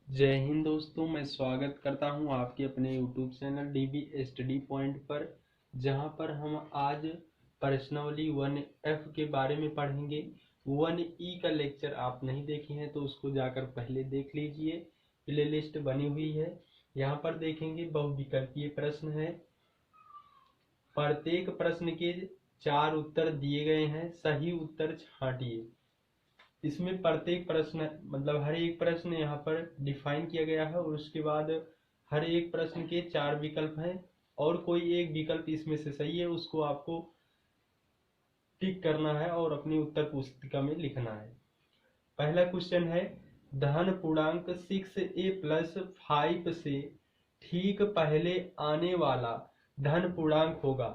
जय हिंद दोस्तों, मैं स्वागत करता हूं आपके अपने YouTube channel dB study point पर, जहां पर हम आज प्रश्नावली 1F के बारे में पढ़ेंगे। 1E का लेक्चर आप नहीं देखे हैं तो उसको जाकर पहले देख लीजिए, प्लेलिस्ट बनी हुई है। यहां पर देखेंगे बहुविकल्पीय प्रश्न है। प्रत्येक प्रश्न के 4 उत्तर दिए गए हैं, सही उत्तर छांटिए। इसमें प्रत्येक प्रश्न मतलब हर एक प्रश्न यहाँ पर डिफाइन किया गया है और उसके बाद हर एक प्रश्न के 4 विकल्प हैं और कोई एक विकल्प इसमें से सही है उसको आपको टिक करना है और अपनी उत्तर पुस्तिका में लिखना है। पहला क्वेश्चन है, धन पूर्णांक 6a+5 से ठीक पहले आने वाला धन पूर्णांक होगा।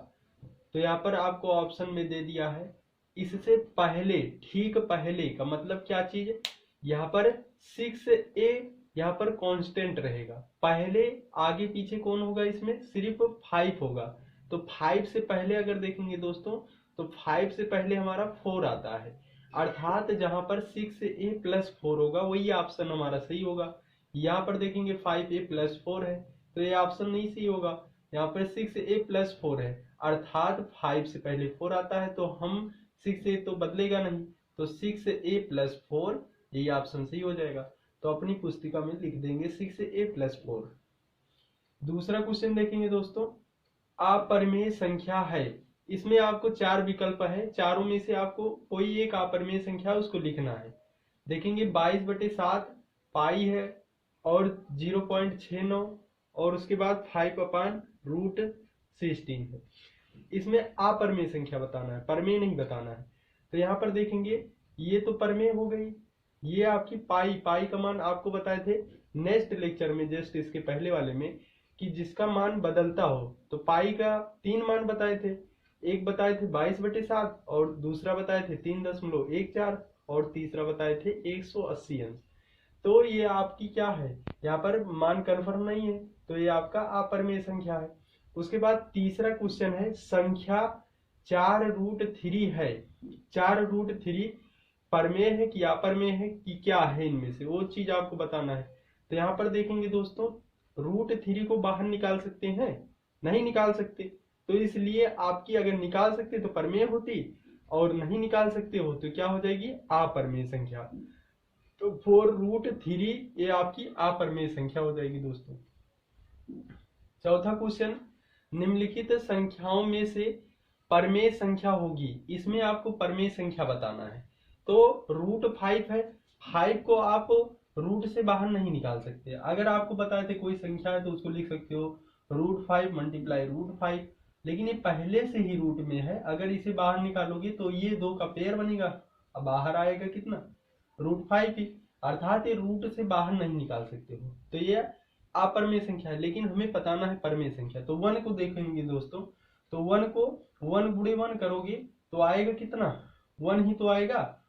तो यहाँ पर आपको ऑप्शन में दे दिया है इससे पहले, ठीक पहले का मतलब क्या चीज, यहाँ पर 6a यहाँ पर कांस्टेंट रहेगा, पहले आगे पीछे कौन होगा, इसमें सिर्फ 5 होगा। तो 5 से पहले अगर देखेंगे दोस्तों तो 5 से पहले हमारा 4 आता है, अर्थात जहां पर 6a+4 होगा वही ऑप्शन हमारा सही होगा। यहाँ पर देखेंगे 5a+4 है तो ये ऑप्शन नहीं सही होगा। यहाँ पर 6a+4 है अर्थात 5 से पहले 4 आता है तो हम 6a तो बदलेगा नहीं, तो 6a+4 ये ऑप्शन सही हो जाएगा। तो अपनी पुस्तिका में लिख देंगे 6a+4। दूसरा क्वेश्चन देखेंगे दोस्तों, अपरिमेय संख्या है। इसमें आपको 4 विकल्प है, चारों में से आपको कोई एक अपरिमेय संख्या उसको लिखना है। देखेंगे 22/7 पाई है और 0.69 और उसके बाद 5/√16 है। इसमें अपरिमेय संख्या बताना है, परमेय नहीं बताना है। तो यहाँ पर देखेंगे ये तो परमेय हो गई, ये आपकी पाई का मान आपको बताए थे नेक्स्ट लेक्चर में, जस्ट इसके पहले वाले में, कि जिसका मान बदलता हो। तो पाई का 3 मान बताए थे, एक बताए थे 22/7 और दूसरा बताए थे 3.14 और तीसरा बताए थे 180 अंश। तो ये आपकी क्या है, यहाँ पर मान कन्फर्म नहीं है तो ये आपका अपरिमेय संख्या है। उसके बाद तीसरा क्वेश्चन है, संख्या 4√3 है। 4√3 परमेय है कि अपरमेय है कि क्या है, इनमें से वो चीज आपको बताना है। तो यहाँ पर देखेंगे दोस्तों √3 को बाहर निकाल सकते हैं, नहीं निकाल सकते, तो इसलिए आपकी अगर निकाल सकते तो परमेय होती और नहीं निकाल सकते हो तो क्या हो जाएगी, अपरमेय संख्या। तो 4√3 ये आपकी अपरमेय संख्या हो जाएगी दोस्तों। चौथा क्वेश्चन, निम्नलिखित संख्याओं में से परमेय संख्या होगी, इसमें आपको परमेय संख्या बताना है। तो √5 है, 5 को आप रूट से बाहर नहीं निकाल सकते। अगर आपको बताए थे कोई संख्या है तो उसको लिख सकते हो √5 मल्टीप्लाई √5, लेकिन ये पहले से ही रूट में है, अगर इसे बाहर निकालोगे तो ये 2 का पेयर बनेगा, अब बाहर आएगा कितना, √5 ही, अर्थात ये रूट से बाहर नहीं निकाल सकते हो। तो ये अपरमेय संख्या है, लेकिन हमें बताना है परमेय संख्या। तो 1 को देखेंगे दोस्तों, तो 1 को 1 गुणे 1 करोगे तो आएगा कितना, 1 ही तो आएगा।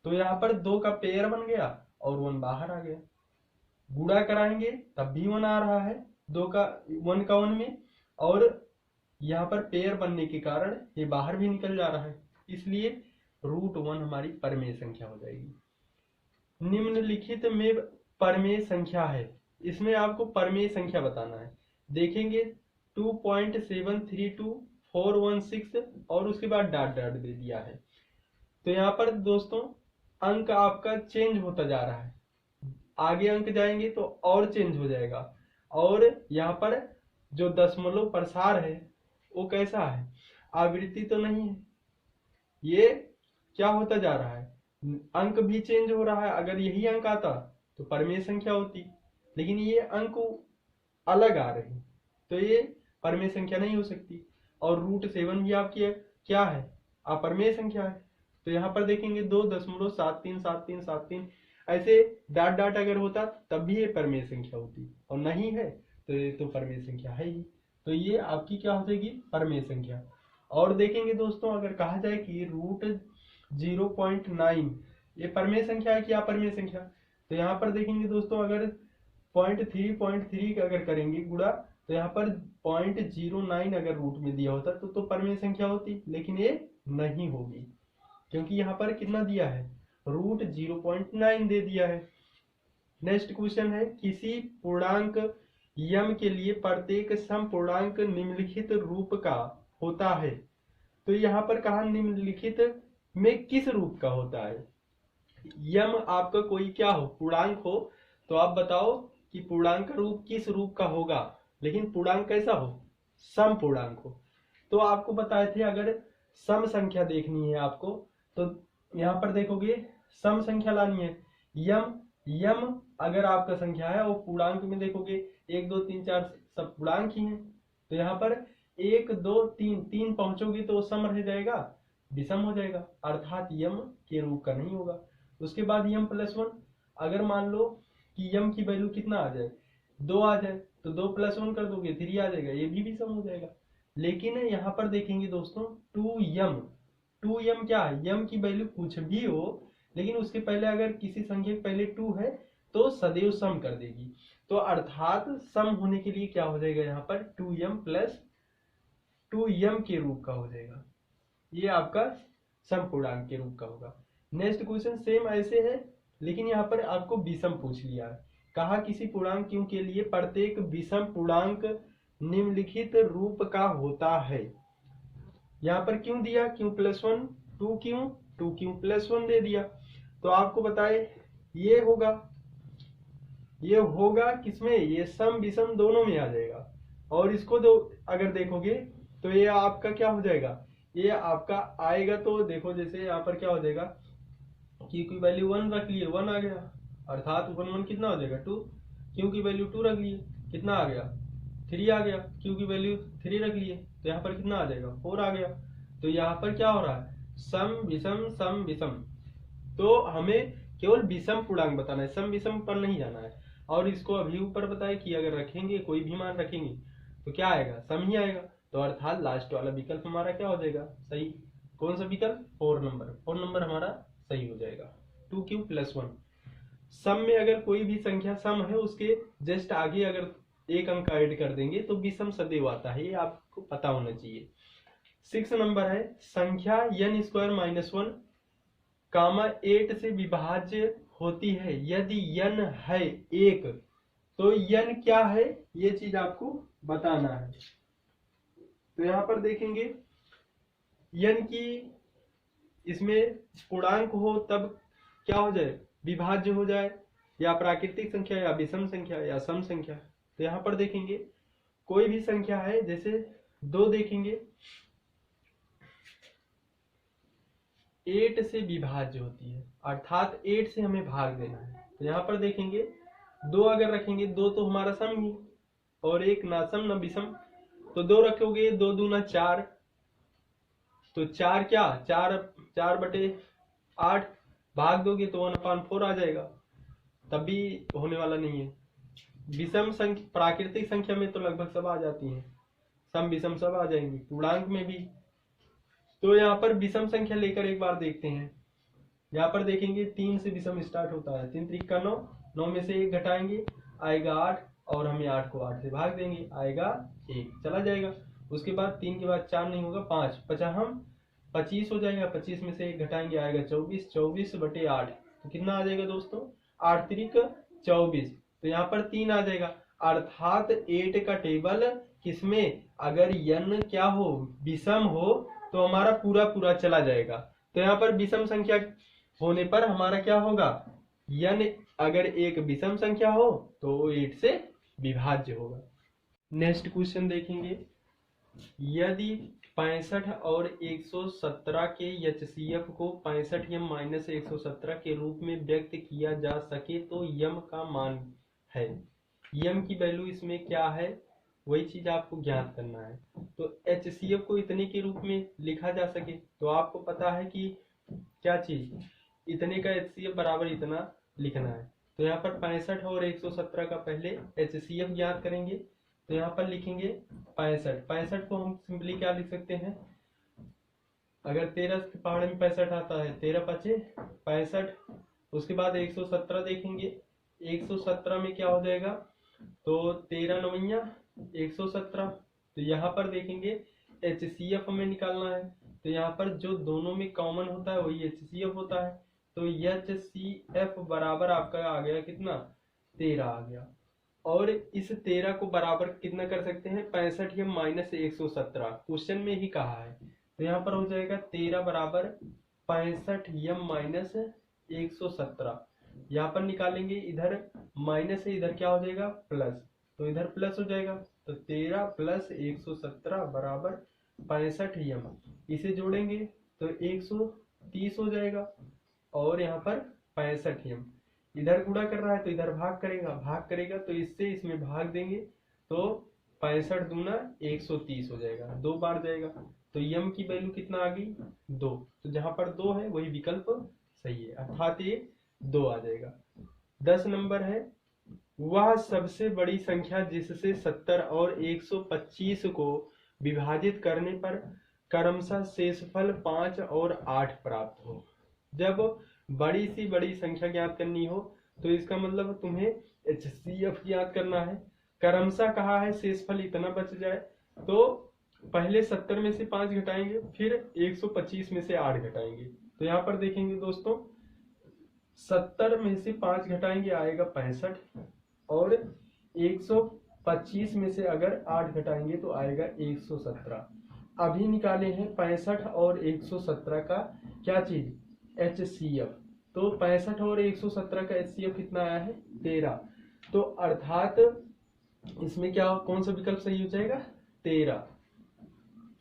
तो यहाँ पर 2 का पेयर बन गया और 1 बाहर आ गया। गुणा कराएंगे तब भी 1 आ रहा है, 2 का 1 का 1 में, और यहाँ पर पेयर बनने के कारण ये बाहर भी निकल जा रहा है, इसलिए √1 हमारी परमेय संख्या हो जाएगी। निम्नलिखित में परमेय संख्या है, इसमें आपको परमेय संख्या बताना है। देखेंगे 2.732416 और उसके बाद डॉट डॉट दे दिया है। तो यहाँ पर दोस्तों अंक आपका चेंज होता जा रहा है, आगे अंक जाएंगे तो और चेंज हो जाएगा, और यहाँ पर जो दशमलव प्रसार है वो कैसा है, आवृत्ति तो नहीं है, ये क्या होता जा रहा है, अंक भी चेंज हो रहा है। अगर यही अंक आता तो परमेय संख्या होती, लेकिन ये अंक अलग आ रहे हैं तो ये परमेय संख्या नहीं हो सकती। और √7 भी आपकी है, क्या है, अपरमेय संख्या है। तो यहाँ पर देखेंगे 2.737373 ऐसे डॉट डॉट अगर होता तब भी ये परमेय संख्या होती, और नहीं है तो ये तो परमेय संख्या है ही। तो ये आपकी क्या हो जाएगी, परमेय संख्या। और देखेंगे दोस्तों अगर कहा जाए कि √0.9 ये परमेय संख्या है कि अपरमेय संख्या, तो यहाँ पर देखेंगे दोस्तों अगर 0.3 अगर करेंगे गुणा तो यहाँ पर 0.09 अगर रूट में दिया होता तो परमेय संख्या होती, लेकिन ये नहीं होगी क्योंकि यहाँ पर कितना दिया है, √0.9 दे दिया है। नेक्स्ट क्वेश्चन है, किसी पूर्णांक यम के लिए प्रत्येक सम पूर्णांक निम्नलिखित रूप का होता है। तो यहाँ पर कहा निम्नलिखित में किस रूप का होता है। यम आपका कोई क्या हो, पूर्णांक हो, तो आप बताओ कि पूर्णांक का रूप किस रूप का होगा। लेकिन पूर्णांक कैसा हो, सम पूर्णांक हो। तो आपको बताए थे अगर सम संख्या देखनी है आपको, तो यहाँ पर देखोगे सम संख्या लानी है। यम यम अगर आपका संख्या है वो पूर्णांक में देखोगे 1 2 3 4 सब पूर्णांक ही हैं। तो यहाँ पर 1 2 3 3 पहुंचोगे तो सम रह जाएगा, विषम हो जाएगा, अर्थात यम के रूप का नहीं होगा। उसके बाद यम प्लस 1, अगर मान लो कि यम की वैल्यू कितना आ जाए, 2 आ जाए, तो 2 प्लस 1 कर दोगे 3 आ जाएगा, ये भी विषम हो जाएगा। लेकिन यहाँ पर देखेंगे दोस्तों 2m क्या है, यम की वैल्यू कुछ भी हो, लेकिन उसके पहले अगर किसी संख्या के पहले 2 है तो सदैव सम कर देगी। तो अर्थात सम होने के लिए क्या हो जाएगा, यहाँ पर 2m प्लस 2m के रूप का हो जाएगा, ये आपका सम पूर्णांक के रूप का होगा। नेक्स्ट क्वेश्चन सेम ऐसे है, लेकिन यहाँ पर आपको विषम पूछ लिया है। कहा किसी पूर्णांक क्यों के लिए प्रत्येक विषम पूर्णांक निम्नलिखित रूप का होता है। यहाँ पर क्यों दिया, क्यों प्लस 1, 2 क्यों प्लस 1 दे दिया। तो आपको बताए ये होगा किसमें, ये सम विषम दोनों में आ जाएगा। और इसको अगर देखोगे तो ये आपका क्या हो जाएगा, ये आपका आएगा। तो देखो जैसे यहाँ पर क्या हो जाएगा कि की वैल्यू 1 रख लिए, 1 आ गया, अर्थात 1 1 कितना हो जाएगा 2। क्यू की वैल्यू 2 रख लिए, कितना आ गया 3 आ गया। क्यू की वैल्यू 3 रख लिए तो यहाँ पर कितना आ जाएगा 4 आ गया। तो यहाँ पर क्या हो रहा है, सम विषम। तो हमें केवल विषम पूर्णांक बताना है, सम विषम पर नहीं जाना है। और इसको अभी ऊपर बताया कि अगर रखेंगे कोई भी मान रखेंगे तो क्या आएगा, सम ही आएगा। तो अर्थात लास्ट वाला विकल्प हमारा क्या हो जाएगा, सही। कौन सा विकल्प, 4 नंबर हमारा सही हो जाएगा। 2 प्लस 1, सम में अगर कोई भी संख्या सम है उसके जस्ट आगे अगर एक अंक ऐड कर देंगे तो विषम सदैव आता है, ये आपको पता होना चाहिए। 6 नंबर है, संख्या n² - 1 8 से विभाज्य होती है यदि n है 1। तो n क्या है ये चीज आपको बताना है। तो यहाँ पर देखेंगे n की इसमें पूर्णांक हो तब क्या हो जाए, विभाज्य हो जाए, या प्राकृतिक संख्या या विषम संख्या या सम संख्या। तो यहाँ पर देखेंगे कोई भी संख्या है, जैसे 2 देखेंगे 8 से विभाज्य होती है, अर्थात 8 से हमें भाग देना है। तो यहाँ पर देखेंगे 2 अगर रखेंगे, 2 तो हमारा सम ही, और 1 ना सम ना विषम। तो 2 रखोगे, 2 दूना 4, तो 4 क्या, 4/8 भाग दोगे तो 1/4 आ जाएगा, तब भी होने वाला नहीं है। विषम संख्या प्राकृतिक संख्या में तो लगभग सब आ जाती हैं, सम विषम सब आ जाएंगी, पूर्णांक में भी। तो यहाँ पर विषम संख्या लेकर एक बार देखते हैं। यहाँ पर देखेंगे 3 से विषम स्टार्ट होता है, 3 3 का 9, 9 में से 1 घटाएंगे आएगा 8, और हमें 8 को 8 से भाग देंगे आएगा 1, चला जाएगा। उसके बाद 3 के बाद 4 नहीं होगा 5, 25 हो जाएगा, 25 में से 1 घटाएंगे आएगा 24, 24/8। तो कितना आ जाएगा दोस्तों, 8 3 24। तो यहाँ पर 3 आ जाएगा, अर्थात 8 का टेबल किसमें, अगर n क्या हो, विषम हो, तो हमारा पूरा चला जाएगा। तो यहाँ पर विषम संख्या होने पर हमारा क्या होगा, n अगर एक विषम संख्या हो तो 8 से विभाज्य होगा। नेक्स्ट क्वेश्चन देखेंगे, यदि 65 और 117 के HCF को 65m - 117 के रूप में व्यक्त किया जा सके तो m का मान है। m की वैल्यू इसमें क्या है, वही चीज आपको ज्ञात करना है। तो HCF को इतने के रूप में लिखा जा सके, तो आपको पता है कि क्या चीज, इतने का HCF बराबर इतना लिखना है। तो यहाँ पर 65 और 117 का पहले HCF ज्ञात करेंगे। तो यहाँ पर लिखेंगे 65 को हम सिंपली क्या लिख सकते हैं, अगर 13 के पहाड़े में 65 आता है, 13 5 65। उसके बाद 117 देखेंगे, 117 में क्या हो जाएगा, तो 13 9 117। तो यहाँ पर देखेंगे HCF में निकालना है, तो यहाँ पर जो दोनों में कॉमन होता है वही HCF होता है। तो HCF बराबर आपका आ गया कितना, 13 आ गया। और इस 13 को बराबर कितना कर सकते हैं, 65m माइनस 117, क्वेश्चन में ही कहा है। तो यहाँ पर हो जाएगा 13 बराबर 65m माइनस 117। यहाँ पर निकालेंगे, इधर माइनस है, इधर क्या हो जाएगा प्लस, तो इधर प्लस हो जाएगा। तो 13 प्लस 117 बराबर 65m। इसे जोड़ेंगे तो 130 हो जाएगा, और यहाँ पर 65m। इधर गुणा कर रहा है तो इधर भाग करेगा तो इससे इसमें भाग देंगे तो 65 दूना 130 हो जाएगा, 2 बार जाएगा। तो यम की वैल्यू कितना आ गई 2। तो जहां पर 2 है वही विकल्प सही है, अर्थात ये 2 आ जाएगा। 10 नंबर है, वह सबसे बड़ी संख्या जिससे 70 और 125 को विभाजित करने पर क्रमशः शेषफल 5 और 8 प्राप्त हो। जब बड़ी सी बड़ी संख्या ज्ञात करनी हो तो इसका मतलब तुम्हें HCF ज्ञात करना है। क्रमशः कहा है शेषफल इतना बच जाए, तो पहले 70 में से 5 घटाएंगे, फिर 125 में से 8 घटाएंगे। तो यहाँ पर देखेंगे दोस्तों, 70 में से 5 घटाएंगे आएगा 65, और 125 में से अगर 8 घटाएंगे तो आएगा 117। अभी निकाले हैं 65 और 117 का क्या चीज, HCF। तो 65 और 117 का HCF कितना आया है 13। तो अर्थात इसमें क्या, कौन सा विकल्प सही हो जाएगा 13,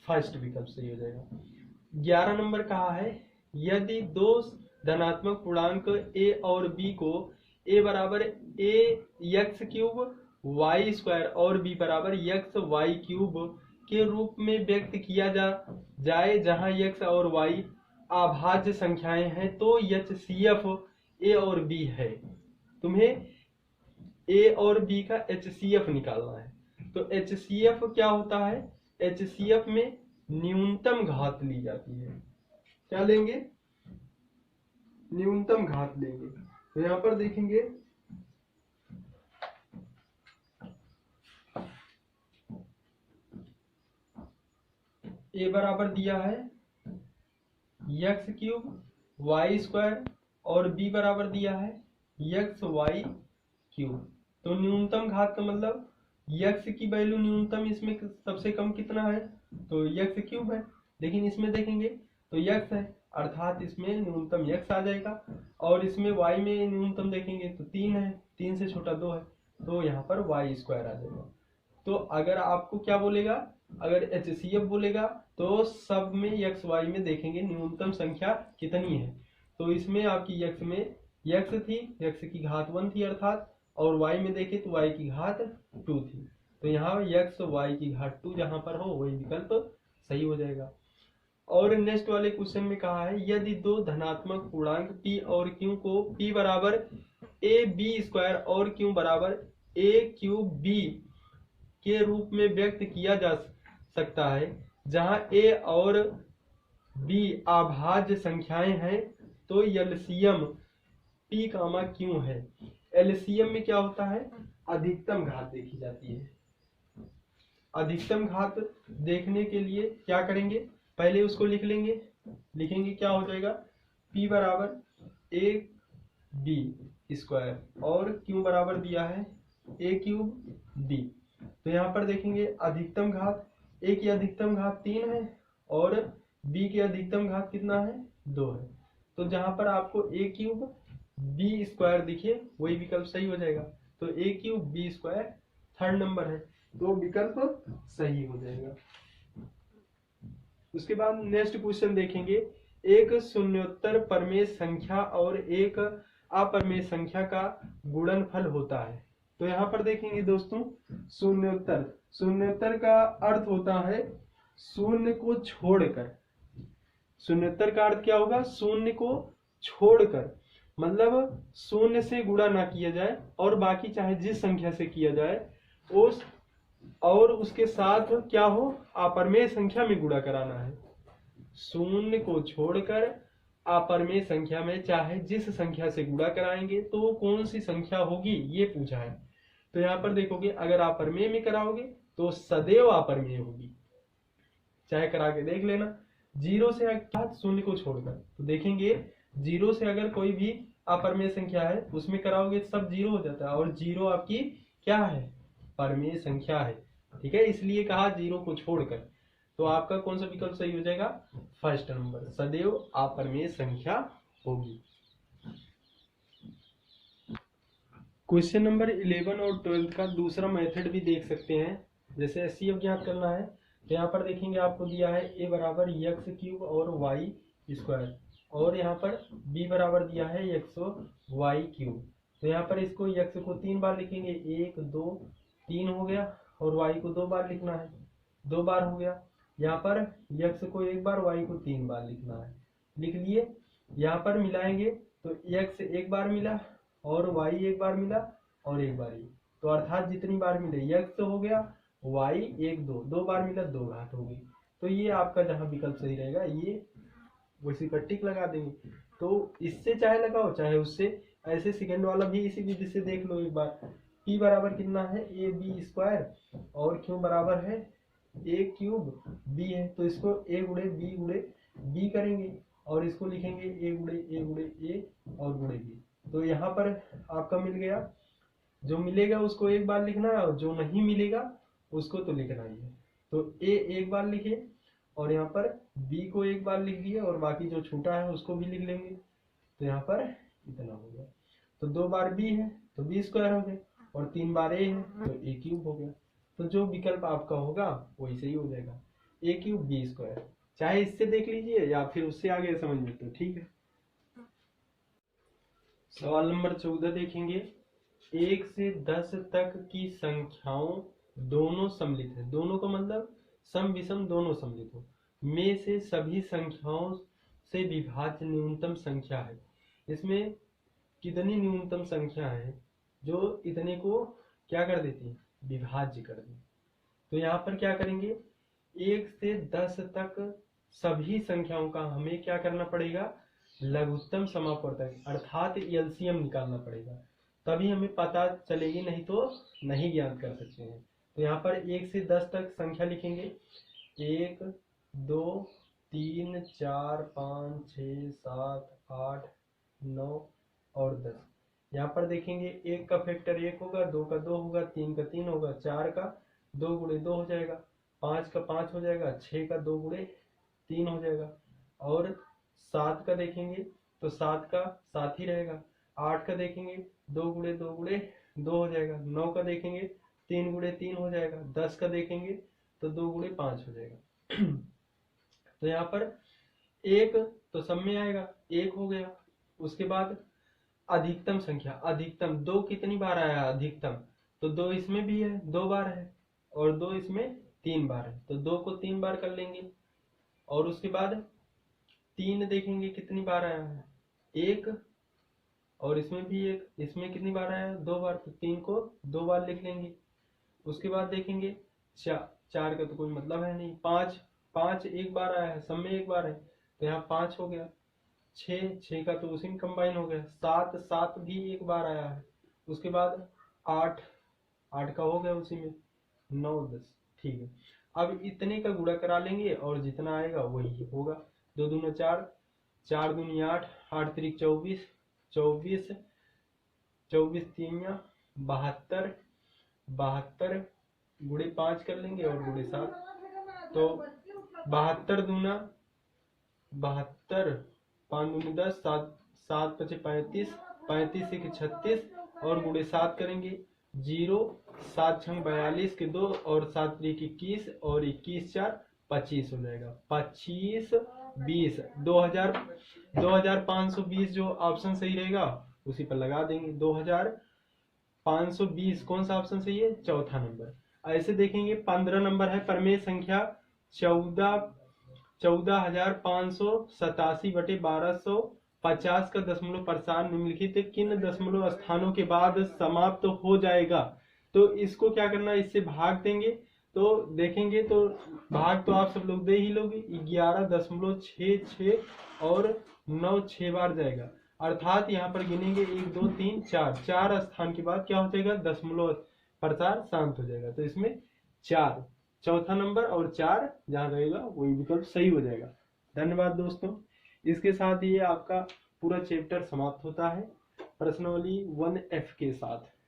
फर्स्ट विकल्प सही हो जाएगा। 11 नंबर कहा है, यदि दो धनात्मक पूर्णांक a और b को a बराबर ax क्यूब y स्क्वायर और b बराबर x y क्यूब के रूप में व्यक्त किया जाए जहां x और y अभाज्य संख्याएं हैं, तो HCF a और b है। तुम्हें a और b का HCF निकालना है। तो HCF क्या होता है, HCF में न्यूनतम घात ली जाती है। क्या लेंगे, न्यूनतम घात लेंगे। तो यहां पर देखेंगे a बराबर दिया है x क्यूब y स्क्वायर और b बराबर दिया है x y क्यूब। तो न्यूनतम घात का मतलब x की वैल्यू न्यूनतम इसमें सबसे कम कितना है, तो x क्यूब है। लेकिन इसमें देखेंगे तो x है, अर्थात इसमें न्यूनतम x आ जाएगा। और इसमें y में न्यूनतम देखेंगे तो 3 है, 3 से छोटा 2 है, तो यहाँ पर y स्क्वायर आ जाएगा। तो अगर आपको क्या बोलेगा, अगर HCF बोलेगा तो सब में x y में देखेंगे न्यूनतम संख्या कितनी है। तो इसमें आपकी x में x थी, x की घात 1 थी अर्थात, और y में देखे तो y की घात 2 थी। तो यहाँ x y की घात 2 जहां पर हो वही विकल्प सही हो जाएगा। और नेक्स्ट वाले क्वेश्चन में कहा है, यदि दो धनात्मक पूर्णांक p और q को p बराबर ab स्क्वायर और q बराबर a क्यूब b के रूप में व्यक्त किया जा सकता है जहां a और b अभाज्य संख्याएं हैं, तो LCM p कामा q है। LCM में क्या होता है, अधिकतम घात देखी जाती है। अधिकतम घात देखने के लिए क्या करेंगे, पहले उसको लिख लेंगे, लिखेंगे क्या हो जाएगा, p बराबर a b स्क्वायर और q बराबर दिया है a क्यूब b। तो यहाँ पर देखेंगे अधिकतम घात, a की अधिकतम घात 3 है और b की अधिकतम घात कितना है 2 है। तो जहां पर आपको a क्यूब b स्क्वायर दिखे वही विकल्प सही हो जाएगा। तो a cube b square third number है, तो विकल्प सही हो जाएगा। उसके बाद नेक्स्ट क्वेश्चन देखेंगे, एक शून्योत्तर परमेय संख्या और एक अपरमेय संख्या का गुणनफल होता है। तो यहाँ पर देखेंगे दोस्तों, शून्योत्तर, शून्योत्तर का अर्थ होता है शून्य को छोड़कर। शून्योत्तर का अर्थ क्या होगा, शून्य को छोड़कर, मतलब शून्य से गुणा ना किया जाए और बाकी चाहे जिस संख्या से किया जाए उस, और उसके साथ क्या हो, अपरमेय संख्या में गुणा कराना है। शून्य को छोड़कर अपरमेय संख्या में चाहे जिस संख्या से गुणा कराएंगे तो कौन सी संख्या होगी ये पूछा है। तो यहाँ पर देखोगे अगर अपरमेय में कराओगे तो सदैव अपरमेय होगी, चाहे करा के देख लेना। 0 से अर्थात शून्य को छोड़कर, तो देखेंगे 0 से अगर कोई भी अपरिमेय संख्या है उसमें कराओगे सब जीरो हो जाता है, और जीरो आपकी क्या है, परिमेय संख्या है। ठीक है, इसलिए कहा जीरो को छोड़कर। तो आपका कौन सा विकल्प सही हो जाएगा, फर्स्ट नंबर, सदैव अपरिमेय संख्या होगी। क्वेश्चन नंबर 11 और 12 का दूसरा मेथड भी देख सकते हैं। जैसे एचसीएफ ज्ञात करना है तो यहाँ पर देखेंगे आपको दिया है a बराबर एक्स क्यूब और वाई स्क्वायर, और यहाँ पर b बराबर दिया है एक्स वाई क्यूब। तो यहाँ पर इसको x को 3 बार लिखेंगे, 1 2 3 हो गया, और y को 2 बार लिखना है, 2 बार हो गया। यहाँ पर x को 1 बार, y को 3 बार लिखना है, लिख लिए। यहाँ पर मिलाएंगे तो x 1 बार मिला और y 1 बार मिला और 1 बार ही, तो अर्थात जितनी बार मिले x हो गया, y 1 2 बार मिला, 2 घात हो गई। तो ये आपका जहाँ विकल्प सही रहेगा ये उसी पर टिक लगा देंगे। तो इससे चाहे लगाओ चाहे उससे, ऐसे सेकंड वाला भी इसी विधि से देख लो एक बार। p बराबर कितना है, ए बी स्क्वायर, और q बराबर है ए क्यूब b है, तो इसको a गुणे b करेंगे, और इसको लिखेंगे a गुणे a और गुणे b। तो यहाँ पर आपका मिल गया, जो मिलेगा उसको 1 बार लिखना है, और जो नहीं मिलेगा उसको तो लिखना ही है। तो a 1 बार लिखे, और यहाँ पर b को 1 बार लिख दिए, और बाकी जो छूटा है उसको भी लिख लेंगे। तो यहाँ पर इतना हो गया। तो 2 बार b है तो b स्क्वायर हो गया, और 3 बार a है तो a क्यूब हो गया। तो जो विकल्प आपका होगा वही सही हो जाएगा, a क्यूब b स्क्वायर। चाहे इससे देख लीजिए या फिर उससे आगे समझ में, तो ठीक है। सवाल नंबर 14 देखेंगे। 1 से 10 तक की संख्याओं दोनों सम्मिलित है, दोनों का मतलब सम विषम दोनों सम्मिलित हो, में से सभी संख्याओं से विभाज्य न्यूनतम संख्या है। इसमें कितनी न्यूनतम संख्या है जो इतने को क्या कर देती है, विभाज्य कर देती। तो यहाँ पर क्या करेंगे, 1 से 10 तक सभी संख्याओं का हमें क्या करना पड़ेगा, लघुत्तम समापवर्तक अर्थात एलसीएम निकालना पड़ेगा, तभी हमें पता चलेगी, नहीं तो नहीं ज्ञात कर सकते हैं। तो यहाँ पर 1 से 10 तक संख्या लिखेंगे, 1 2 3 4 5 6 7 8 9 और 10। यहाँ पर देखेंगे 1 का फैक्टर 1 होगा, 2 का 2 होगा, 3 का 3 होगा, 4 का 2 गुणे 2 हो जाएगा, 5 का 5 हो जाएगा, 6 का 2 गुणे 3 हो जाएगा, और 7 का देखेंगे तो 7 का 7 ही रहेगा, 8 का देखेंगे 2 गुणे 2 गुणे 2 हो जाएगा, 9 का देखेंगे 3 गुणे 3 हो जाएगा, 10 का देखेंगे तो 2 गुणे 5 हो जाएगा। तो यहाँ पर 1 तो सब में आएगा, 1 हो गया। उसके बाद अधिकतम संख्या, अधिकतम 2 कितनी बार आया अधिकतम, तो 2 इसमें भी है 2 बार है, और 2 इसमें 3 बार है, तो 2 को 3 बार कर लेंगे। और उसके बाद 3 देखेंगे कितनी बार आया है, 1, और इसमें भी 1, इसमें कितनी बार आया, 2 बार, तो 3 को 2 बार लिख लेंगे। उसके बाद देखेंगे 4 का तो कोई मतलब है नहीं, 5 1 बार आया है, सब में 1 बार है, तो यहाँ 5 हो गया। 6 का तो उसी में कंबाइन हो गया, 7 भी 1 बार आया है। उसके बाद 8 का हो गया उसी में, 9 10, ठीक है। अब इतने का गुणा करा लेंगे और जितना आएगा वही होगा। 2 दूना 4, 4 दूनी 8, 8 त्रिक 24, 24 3 72, 72 गुणे 5 कर लेंगे और गुणे 7, तो 72 दूना 72, 5 दूनी 10, 7 5 35, 35 1 36, और गुणे 7 करेंगे 0, 7 6 42 के 2, और 7 3 21, और 21 4 25 हो जाएगा। 25 20 2520 जो ऑप्शन सही रहेगा उसी पर लगा देंगे। 2520 कौन सा ऑप्शन सही है, चौथा नंबर। ऐसे देखेंगे 15 नंबर है परिमेय संख्या 14,587 बटे 1250 का दशमलव प्रसार निम्नलिखित किन दशमलव स्थानों के बाद समाप्त हो जाएगा। तो इसको क्या करना है, इससे भाग देंगे। तो देखेंगे तो भाग तो आप सब लोग दे ही लोगे, 11.66 और 9 6 बार जाएगा, अर्थात यहाँ पर गिनेंगे 1 2 3 4, 4 स्थान के बाद क्या हो जाएगा, दशमलव प्रसार शांत हो जाएगा। तो इसमें 4 चौथा नंबर और 4 जहाँ रहेगा वही विकल्प सही हो जाएगा। धन्यवाद दोस्तों। इसके साथ ये आपका पूरा चैप्टर समाप्त होता है प्रश्नावली 1F के साथ।